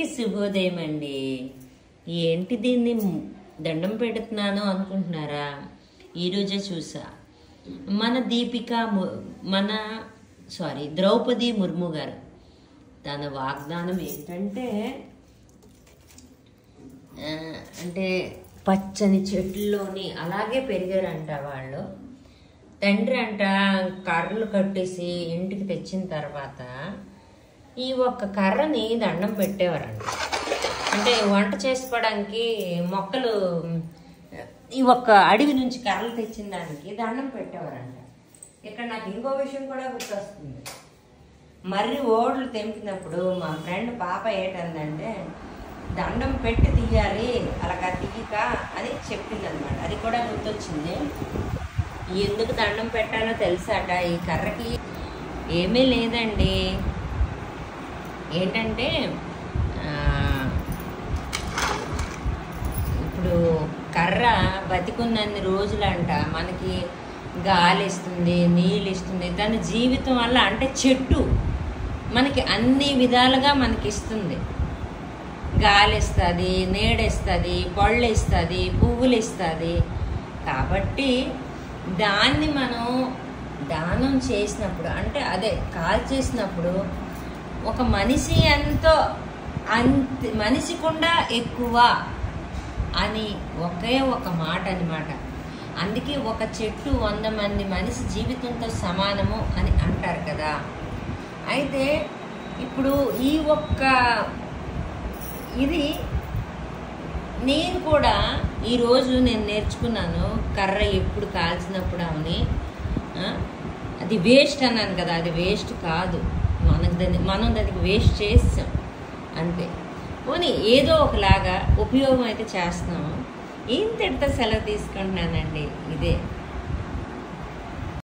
అందరికీ శుభోదయం అండి. ఏంటి దీన్ని దండం పెడుతున్నాను అనుకుంటున్నారా? ఈరోజే చూసా మన ద్రౌపది ముర్ము గారు తన వాగ్దానం ఏంటంటే అంటే పచ్చని చెట్లలోని అలాగే పెరిగారంట వాళ్ళు. తండ్రి అంట కర్రలు కట్టేసి ఇంటికి తెచ్చిన తర్వాత ఈ ఒక్క కర్రని దండం పెట్టేవారంట. అంటే వంట చేసుకోవడానికి మొక్కలు ఈ ఒక్క అడవి నుంచి కర్రలు తెచ్చిన దానికి దండం పెట్టేవారంట. ఇక్కడ నాకు ఇంకో విషయం కూడా గుర్తొస్తుంది. మర్రి ఓడ్లు తెంపినప్పుడు మా ఫ్రెండ్ పాప ఏంటందంటే దండం పెట్టి తీయాలి అలాగా తీయక అని చెప్పిందనమాట. అది కూడా గుర్తొచ్చింది. ఎందుకు దండం పెట్టాలో తెలుసాట ఈ కర్రకి? ఏమీ లేదండి, ఏంటంటే ఇప్పుడు కర్ర బతికున్నన్ని రోజులంట మనకి గాలి ఇస్తుంది, నీళ్ళు ఇస్తుంది. దాని జీవితం వల్ల అంటే చెట్టు మనకి అన్ని విధాలుగా మనకి ఇస్తుంది. గాలి ఇస్తుంది, నీడిస్తుంది, పళ్ళు ఇస్తుంది, పువ్వులు ఇస్తుంది. కాబట్టి దాన్ని మనం దానం చేసినప్పుడు అంటే అదే కాల్చేసినప్పుడు ఒక మనిషి ఎంతో మనిషికుండా ఎక్కువ అని ఒకే ఒక మాట అనమాట. అందుకే ఒక చెట్టు 100 మంది మనిషి జీవితంతో సమానము అని అంటారు కదా. అయితే ఇప్పుడు ఈ ఒక్క ఇది నేను కూడా ఈరోజు నేను నేర్చుకున్నాను. కర్ర ఎప్పుడు కాల్చినప్పుడు అని అది వేస్ట్ అన్నాను కదా, అది వేస్ట్ కాదు. మనం దానికి వేస్ట్ చేస్తాం అంతే. పోనీ ఏదో ఒకలాగా ఉపయోగం అయితే చేస్తున్నాము. ఇంతటితో సెలవు తీసుకుంటున్నానండి. ఇదే